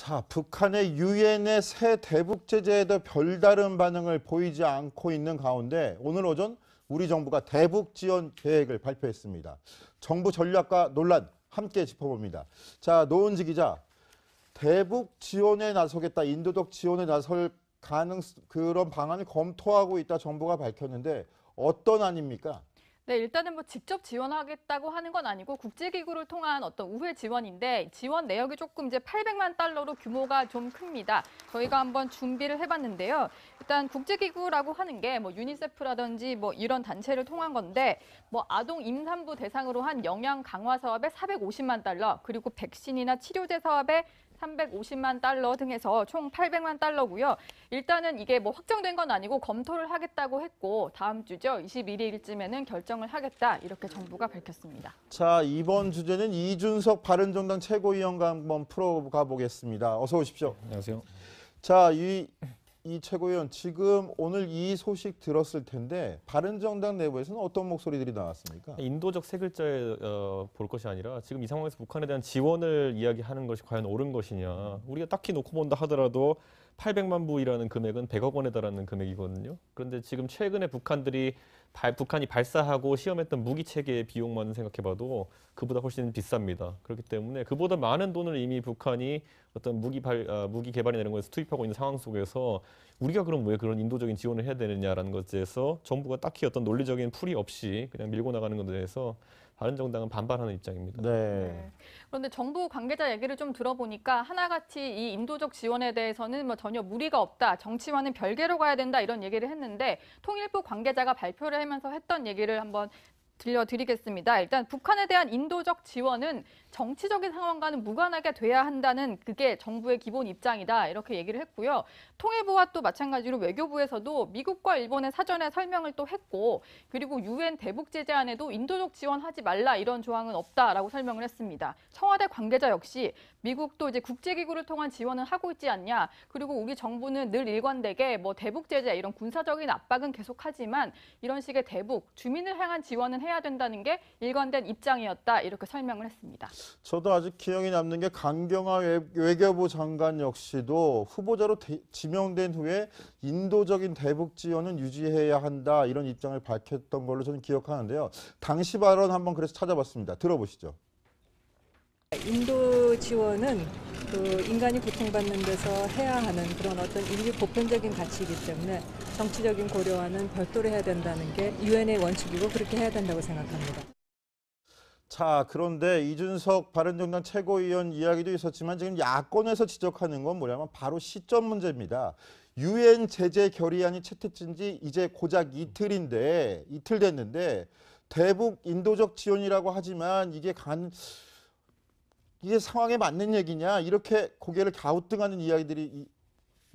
자, 북한의 유엔의 새 대북 제재에도 별다른 반응을 보이지 않고 있는 가운데 오늘 오전 우리 정부가 대북 지원 계획을 발표했습니다. 정부 전략과 논란 함께 짚어봅니다. 자, 노은지 기자, 대북 지원에 나서겠다, 인도적 지원에 나설 그런 방안을 검토하고 있다 정부가 밝혔는데 어떤 안입니까? 네, 일단은 뭐 직접 지원하겠다고 하는 건 아니고 국제기구를 통한 어떤 우회 지원인데 지원 내역이 조금 이제 800만 달러로 규모가 좀 큽니다. 저희가 한번 준비를 해봤는데요. 일단 국제기구라고 하는 게 뭐 유니세프라든지 뭐 이런 단체를 통한 건데 뭐 아동 임산부 대상으로 한 영양 강화 사업에 450만 달러 그리고 백신이나 치료제 사업에 350만 달러 등 해서 총 800만 달러고요. 일단은 이게 뭐 확정된 건 아니고 검토를 하겠다고 했고 다음 주죠. 21일쯤에는 결정을 하겠다 이렇게 정부가 밝혔습니다. 자, 이번 주제는 이준석 바른정당 최고위원과 한번 풀어가 보겠습니다. 어서 오십시오. 안녕하세요. 자, 이 최고위원, 지금 오늘 이 소식 들었을 텐데 바른정당 내부에서는 어떤 목소리들이 나왔습니까? 인도적 세 글자에 볼 것이 아니라 지금 이 상황에서 북한에 대한 지원을 이야기하는 것이 과연 옳은 것이냐. 우리가 딱히 놓고 본다 하더라도 800만 부이라는 금액은 100억 원에 달하는 금액이거든요. 그런데 지금 최근에 북한이 발사하고 시험했던 무기 체계의 비용만 생각해봐도 그보다 훨씬 비쌉니다. 그렇기 때문에 그보다 많은 돈을 이미 북한이 어떤 무기 개발이나 이런 것에서 투입하고 있는 상황 속에서 우리가 그럼 왜 그런 인도적인 지원을 해야 되느냐라는 것에 대해서 정부가 딱히 어떤 논리적인 풀이 없이 그냥 밀고 나가는 것에 대해서 바른정당은 반발하는 입장입니다. 네. 그런데 정부 관계자 얘기를 좀 들어보니까 하나같이 이 인도적 지원에 대해서는 뭐 전혀 무리가 없다. 정치와는 별개로 가야 된다 이런 얘기를 했는데 통일부 관계자가 발표를 하면서 했던 얘기를 한번 들려드리겠습니다. 일단 북한에 대한 인도적 지원은 정치적인 상황과는 무관하게 돼야 한다는 그게 정부의 기본 입장이다 이렇게 얘기를 했고요. 통일부와 또 마찬가지로 외교부에서도 미국과 일본의 사전에 설명을 또 했고 그리고 유엔 대북 제재안에도 인도적 지원하지 말라 이런 조항은 없다라고 설명을 했습니다. 청와대 관계자 역시 미국도 이제 국제기구를 통한 지원은 하고 있지 않냐. 그리고 우리 정부는 늘 일관되게 뭐 대북 제재 이런 군사적인 압박은 계속하지만 이런 식의 대북 주민을 향한 지원은 해야 된다는 게 일관된 입장이었다 이렇게 설명을 했습니다. 저도 아직 기억이 남는 게 강경화 외교부 장관 역시도 후보자로 지명된 후에 인도적인 대북 지원은 유지해야 한다 이런 입장을 밝혔던 걸로 저는 기억하는데요. 당시 발언 한번 그래서 찾아봤습니다. 들어보시죠. 인도 지원은 그 인간이 고통받는 데서 해야 하는 그런 어떤 인류 보편적인 가치이기 때문에 정치적인 고려와는 별도로 해야 된다는 게 유엔의 원칙이고 그렇게 해야 된다고 생각합니다. 자, 그런데 이준석 바른정당 최고위원 이야기도 있었지만 지금 야권에서 지적하는 건 뭐냐면 바로 시점 문제입니다. 유엔 제재 결의안이 채택된 지 이제 고작 이틀 됐는데 대북 인도적 지원이라고 하지만 이게 상황에 맞는 얘기냐 이렇게 고개를 갸우뚱하는 이야기들이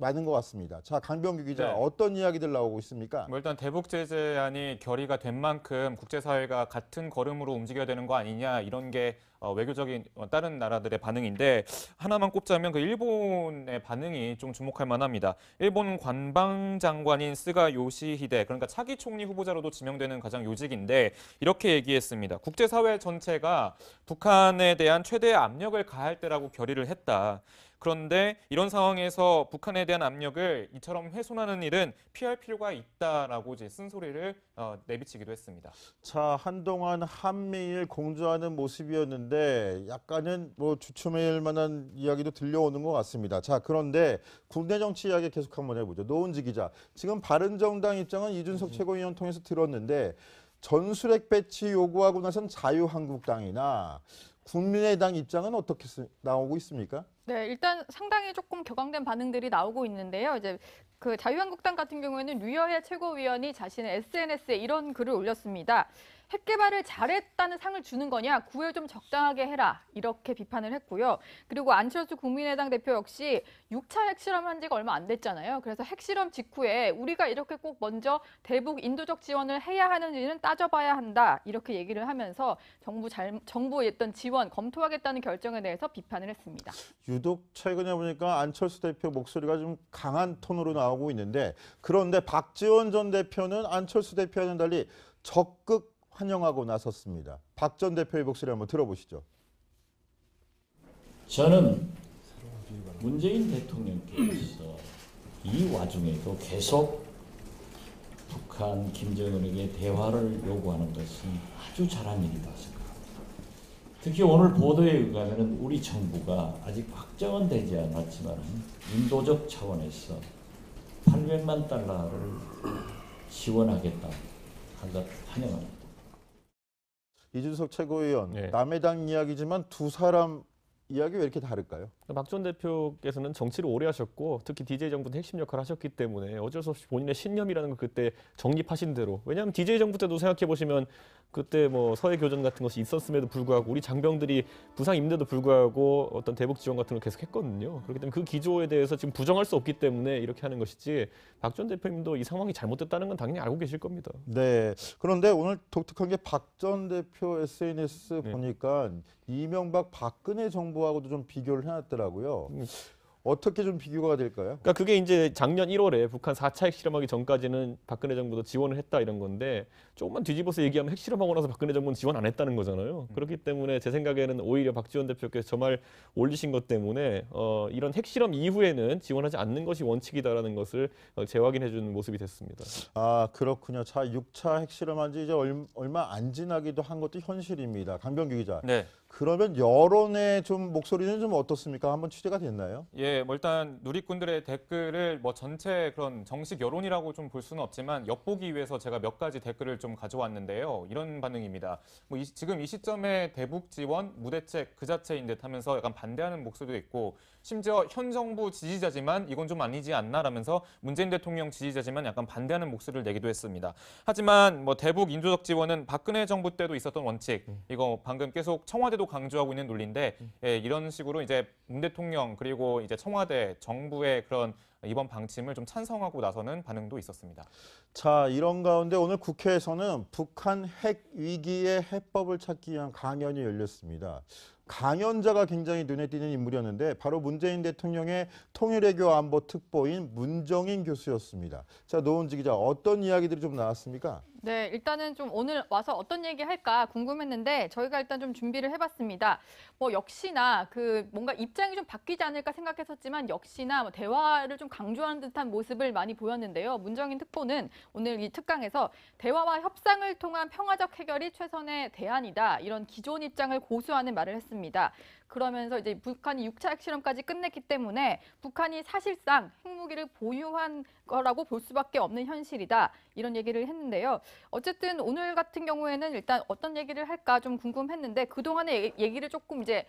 많은 것 같습니다. 자, 강병규 기자, 네. 어떤 이야기들 나오고 있습니까? 뭐 일단 대북 제재안이 결의가 된 만큼 국제사회가 같은 걸음으로 움직여야 되는 거 아니냐 이런 게 외교적인 다른 나라들의 반응인데 하나만 꼽자면 그 일본의 반응이 좀 주목할 만합니다. 일본 관방장관인 스가 요시히데 그러니까 차기 총리 후보자로도 지명되는 가장 요직인데 이렇게 얘기했습니다. 국제사회 전체가 북한에 대한 최대의 압력을 가할 때라고 결의를 했다. 그런데 이런 상황에서 북한에 대한 압력을 이처럼 훼손하는 일은 피할 필요가 있다라고 이제 쓴소리를 내비치기도 했습니다. 자, 한동안 한미일 공조하는 모습이었는데 약간은 뭐 주춤할 만한 이야기도 들려오는 것 같습니다. 자, 그런데 국내 정치 이야기 계속 한번 해보죠. 노은지 기자, 지금 바른정당 입장은 이준석 최고위원 통해서 들었는데 전술핵 배치 요구하고 나선 자유한국당이나 국민의당 입장은 어떻게 나오고 있습니까? 네, 일단 상당히 조금 격앙된 반응들이 나오고 있는데요. 이제 그 자유한국당 같은 경우에는 류여해 최고위원이 자신의 SNS에 이런 글을 올렸습니다. 핵 개발을 잘했다는 상을 주는 거냐? 구애 좀 적당하게 해라. 이렇게 비판을 했고요. 그리고 안철수 국민의당 대표 역시 6차 핵실험한 지가 얼마 안 됐잖아요. 그래서 핵실험 직후에 우리가 이렇게 꼭 먼저 대북 인도적 지원을 해야 하는지는 따져봐야 한다. 이렇게 얘기를 하면서 정부의 어떤 지원 검토하겠다는 결정에 대해서 비판을 했습니다. 유독 최근에 보니까 안철수 대표 목소리가 좀 강한 톤으로 나오고 있는데 그런데 박지원 전 대표는 안철수 대표와는 달리 적극 환영하고 나섰습니다. 박 전 대표의 목소리 한번 들어보시죠. 저는 문재인 대통령께서 이 와중에도 계속 북한 김정은에게 대화를 요구하는 것은 아주 잘한 일이다 생각합니다. 특히 오늘 보도에 의하면 우리 정부가 아직 확정은 되지 않았지만 인도적 차원에서 800만 달러를 지원하겠다 한 것 환영합니다. 이준석 최고위원, 네. 남의 당 이야기지만 두 사람 이야기 왜 이렇게 다를까요? 박 전 대표께서는 정치를 오래 하셨고 특히 DJ 정부 때 핵심 역할을 하셨기 때문에 어쩔 수 없이 본인의 신념이라는 걸 그때 정립하신 대로, 왜냐하면 DJ 정부 때도 생각해 보시면 그때 뭐 서해 교전 같은 것이 있었음에도 불구하고 우리 장병들이 부상 입는데도 불구하고 어떤 대북 지원 같은 걸 계속 했거든요. 그렇기 때문에 그 기조에 대해서 지금 부정할 수 없기 때문에 이렇게 하는 것이지, 박 전 대표님도 이 상황이 잘못됐다는 건 당연히 알고 계실 겁니다. 네. 그런데 오늘 독특한 게 박 전 대표 SNS 네. 보니까 이명박 박근혜 정부하고도 좀 비교를 해놨더라고요. 어떻게 좀 비교가 될까요? 그러니까 그게 이제 작년 1월에 북한 4차 핵실험하기 전까지는 박근혜 정부도 지원을 했다 이런 건데, 조금만 뒤집어서 얘기하면 핵실험하고 나서 박근혜 정부는 지원 안 했다는 거잖아요. 그렇기 때문에 제 생각에는 오히려 박지원 대표께서 저 말 올리신 것 때문에 이런 핵실험 이후에는 지원하지 않는 것이 원칙이다라는 것을 재확인해 주는 모습이 됐습니다. 아, 그렇군요. 자, 6차 핵실험한 지 이제 얼마 안 지나기도 한 것도 현실입니다. 강병규 기자. 네. 그러면 여론의 좀 목소리는 좀 어떻습니까? 한번 취재가 됐나요? 예, 뭐 일단 누리꾼들의 댓글을 뭐 전체 그런 정식 여론이라고 좀 볼 수는 없지만 엿보기 위해서 제가 몇 가지 댓글을 좀 가져왔는데요. 이런 반응입니다. 뭐 지금 이 시점에 대북 지원, 무대책 그 자체인 듯 하면서 약간 반대하는 목소리도 있고, 심지어 현 정부 지지자지만 이건 좀 아니지 않나라면서 문재인 대통령 지지자지만 약간 반대하는 목소리를 내기도 했습니다. 하지만 뭐 대북 인도적 지원은 박근혜 정부 때도 있었던 원칙, 이거 방금 계속 청와대도 강조하고 있는 논리인데, 예, 이런 식으로 이제 문 대통령 그리고 이제 청와대 정부의 그런 이번 방침을 좀 찬성하고 나서는 반응도 있었습니다. 자, 이런 가운데 오늘 국회에서는 북한 핵 위기의 해법을 찾기 위한 강연이 열렸습니다. 강연자가 굉장히 눈에 띄는 인물이었는데 바로 문재인 대통령의 통일외교 안보 특보인 문정인 교수였습니다. 자, 노은지 기자, 어떤 이야기들이 좀 나왔습니까? 네, 일단은 좀 오늘 와서 어떤 얘기 할까 궁금했는데 저희가 일단 좀 준비를 해봤습니다. 뭐 역시나 그 뭔가 입장이 좀 바뀌지 않을까 생각했었지만 역시나 뭐 대화를 좀 강조하는 듯한 모습을 많이 보였는데요. 문정인 특보는 오늘 이 특강에서 대화와 협상을 통한 평화적 해결이 최선의 대안이다, 이런 기존 입장을 고수하는 말을 했습니다. 그러면서 이제 북한이 6차 핵실험까지 끝냈기 때문에 북한이 사실상 핵무기를 보유한 거라고 볼 수밖에 없는 현실이다, 이런 얘기를 했는데요. 어쨌든 오늘 같은 경우에는 일단 어떤 얘기를 할까 좀 궁금했는데 그동안의 얘기를 조금 이제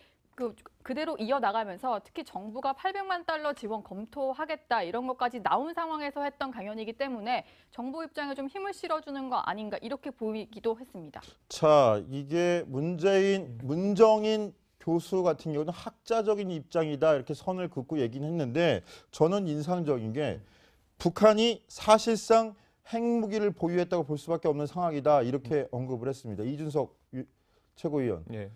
그대로 이어나가면서 특히 정부가 800만 달러 지원 검토하겠다 이런 것까지 나온 상황에서 했던 강연이기 때문에 정부 입장에 좀 힘을 실어주는 거 아닌가 이렇게 보이기도 했습니다. 자, 이게 문정인 교수 같은 경우는 학자적인 입장이다 이렇게 선을 긋고 얘기는 했는데, 저는 인상적인 게 북한이 사실상 핵무기를 보유했다고 볼 수밖에 없는 상황이다 이렇게 언급을 했습니다. 이준석 최고위원. 예.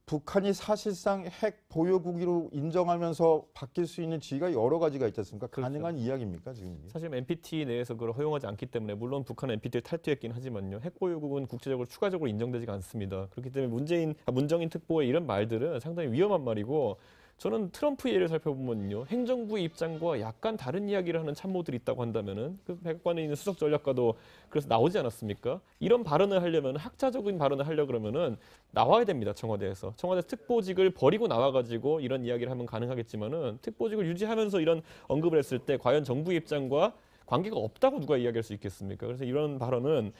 북한이 사실상 핵 보유국으로 인정하면서 바뀔 수 있는 지위가 여러 가지가 있지 않습니까? 그렇죠. 가능한 이야기입니까 지금? 이게? 사실 NPT 내에서 그걸 허용하지 않기 때문에, 물론 북한은 NPT를 탈퇴했긴 하지만요, 핵보유국은 국제적으로 추가적으로 인정되지가 않습니다. 그렇기 때문에 문정인 특보의 이런 말들은 상당히 위험한 말이고, 저는 트럼프 예를 살펴보면요, 행정부의 입장과 약간 다른 이야기를 하는 참모들이 있다고 한다면은 그 백악관에 있는 수석 전략가도 그래서 나오지 않았습니까? 이런 발언을 하려면, 학자적인 발언을 하려 그러면은 나와야 됩니다. 청와대에서 특보직을 버리고 나와가지고 이런 이야기를 하면 가능하겠지만은, 특보직을 유지하면서 이런 언급을 했을 때 과연 정부의 입장과 관계가 없다고 누가 이야기할 수 있겠습니까? 그래서 이런 발언은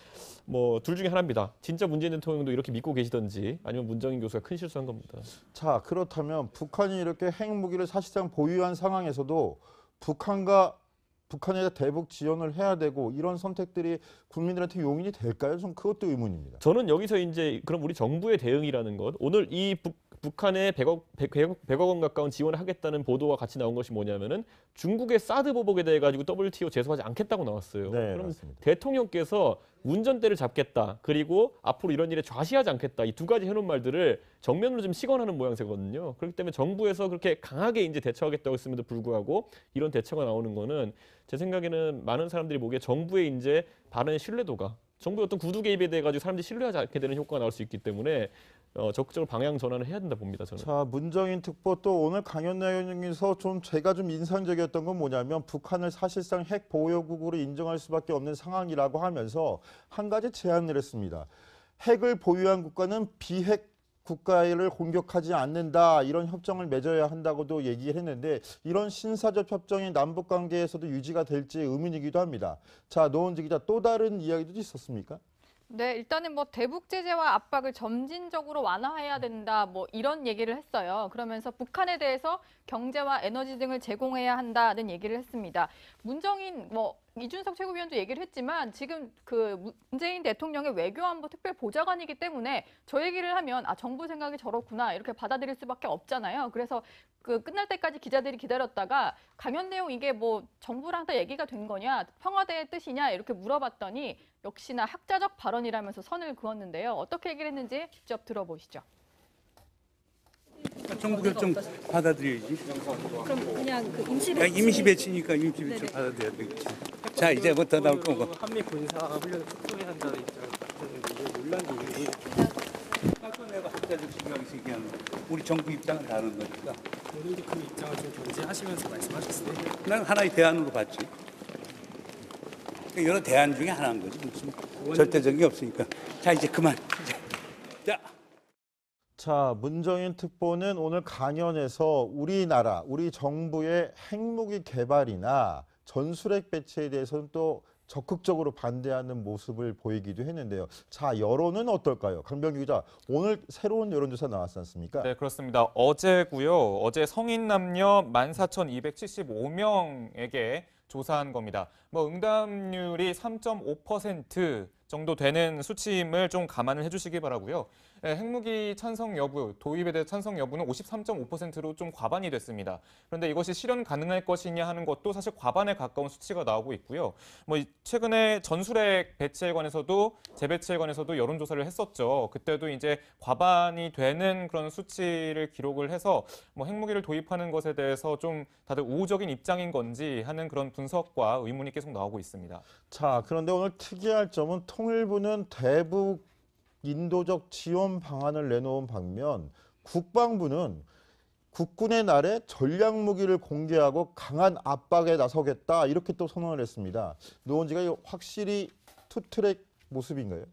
뭐 둘 중에 하나입니다. 진짜 문재인 대통령도 이렇게 믿고 계시던지, 아니면 문정인 교수가 큰 실수한 겁니다. 자, 그렇다면 북한이 이렇게 핵무기를 사실상 보유한 상황에서도 북한에 대북 지원을 해야 되고 이런 선택들이 국민들한테 용인이 될까요? 좀 그것도 의문입니다. 저는 여기서 이제 그럼 우리 정부의 대응이라는 것, 오늘 이 북한에 100억 원 가까운 지원을 하겠다는 보도와 같이 나온 것이 뭐냐면은 중국의 사드 보복에 대해 가지고 WTO 제소하지 않겠다고 나왔어요. 네, 그럼 맞습니다. 대통령께서 운전대를 잡겠다, 그리고 앞으로 이런 일에 좌시하지 않겠다, 이 두 가지 해놓은 말들을 정면으로 좀 시건하는 모양새거든요. 그렇기 때문에 정부에서 그렇게 강하게 이제 대처하겠다고 했음에도 불구하고 이런 대처가 나오는 거는 제 생각에는 많은 사람들이 보기에 정부의 이제 발언의 신뢰도가, 정부의 어떤 구두 개입에 대해 가지고 사람들이 신뢰하지 않게 되는 효과가 나올 수 있기 때문에 적극적으로 방향 전환을 해야 된다 봅니다. 저는. 자, 문정인 특보 또 오늘 강연 내용에서 좀 제가 좀 인상적이었던 건 뭐냐면 북한을 사실상 핵 보유국으로 인정할 수밖에 없는 상황이라고 하면서 한 가지 제안을 했습니다. 핵을 보유한 국가는 비핵 국가를 공격하지 않는다, 이런 협정을 맺어야 한다고도 얘기를 했는데 이런 신사적 협정이 남북 관계에서도 유지가 될지 의문이기도 합니다. 자, 노원지 기자, 또 다른 이야기도 있었습니까? 네, 일단은 뭐 대북 제재와 압박을 점진적으로 완화해야 된다, 뭐 이런 얘기를 했어요. 그러면서 북한에 대해서 경제와 에너지 등을 제공해야 한다는 얘기를 했습니다. 문정인 이준석 최고위원도 얘기를 했지만 지금 그 문재인 대통령의 외교안보 특별보좌관이기 때문에 저 얘기를 하면 정부 생각이 저렇구나 이렇게 받아들일 수밖에 없잖아요. 그래서 그 끝날 때까지 기자들이 기다렸다가 강연 내용 이게 뭐 정부랑 다 얘기가 된 거냐, 청와대의 뜻이냐 이렇게 물어봤더니 역시나 학자적 발언이라면서 선을 그었는데요. 어떻게 얘기를 했는지 직접 들어보시죠. 정부 결정 받아들여야지. 그럼 그냥 그 임시 배치니까 임시 배치 받아들여야 되겠지. 자, 이제부터 나올 거고. 한미 군사 훈련을 촉구해야 한다는 입장을 논란이 아까 내가 학자적 시각에서 얘기하는 거. 우리 정부 입장은 다른 거니까. 본인도 그 입장을 좀 견제하시면서 말씀하셨어요. 난 하나의 대안으로 봤지. 여러 대안 중에 하나인 거지. 무슨 절대적인 게 없으니까. 자, 이제 그만. 자. 자, 문정인 특보는 오늘 강연에서 우리나라, 우리 정부의 핵무기 개발이나 전술핵 배치에 대해서는 또 적극적으로 반대하는 모습을 보이기도 했는데요. 자, 여론은 어떨까요? 강병규 기자, 오늘 새로운 여론조사 나왔지 않습니까? 네, 그렇습니다. 어제고요. 어제 성인 남녀 14,275명에게 조사한 겁니다. 응답률이 3.5% 정도 되는 수치임을 좀 감안을 해주시기 바라고요. 핵무기 찬성 여부, 도입에 대해 찬성 여부는 53.5%로 좀 과반이 됐습니다. 그런데 이것이 실현 가능할 것이냐 하는 것도 사실 과반에 가까운 수치가 나오고 있고요. 최근에 전술핵 배치에 관해서도 재배치에 관해서도 여론조사를 했었죠. 그때도 이제 과반이 되는 그런 수치를 기록을 해서 핵무기를 도입하는 것에 대해서 좀 다들 우호적인 입장인 건지 하는 그런 분석과 의문이 계속 나오고 있습니다. 자, 그런데 오늘 특이할 점은 통일부는 대북 인도적 지원 방안을 내놓은 반면 국방부는 국군의 날에 전략무기를 공개하고 강한 압박에 나서겠다, 이렇게 또 선언을 했습니다. 노원지가 확실히 투트랙 모습인가요?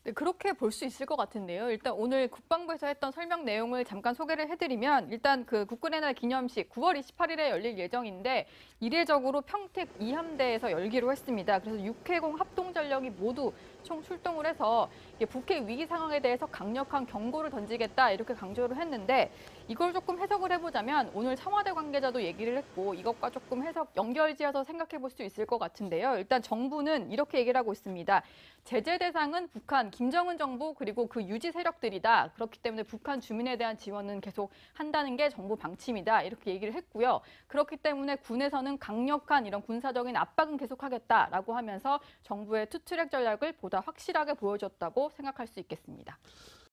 네, 그렇게 볼 수 있을 것 같은데요. 일단 오늘 국방부에서 했던 설명 내용을 잠깐 소개를 해드리면, 일단 그 국군의 날 기념식 9월 28일에 열릴 예정인데 이례적으로 평택 2함대에서 열기로 했습니다. 그래서 6회공 합동전력이 모두 총 출동을 해서 북핵 위기 상황에 대해서 강력한 경고를 던지겠다, 이렇게 강조를 했는데, 이걸 조금 해석을 해보자면 오늘 청와대 관계자도 얘기를 했고 이것과 조금 해석 연결지어서 생각해 볼 수 있을 것 같은데요. 일단 정부는 이렇게 얘기를 하고 있습니다. 제재 대상은 북한, 김정은 정부 그리고 그 유지 세력들이다. 그렇기 때문에 북한 주민에 대한 지원은 계속 한다는 게 정부 방침이다, 이렇게 얘기를 했고요. 그렇기 때문에 군에서는 강력한 이런 군사적인 압박은 계속하겠다라고 하면서 정부의 투트랙 전략을 보다 확실하게 보여줬다고 생각할 수 있겠습니다.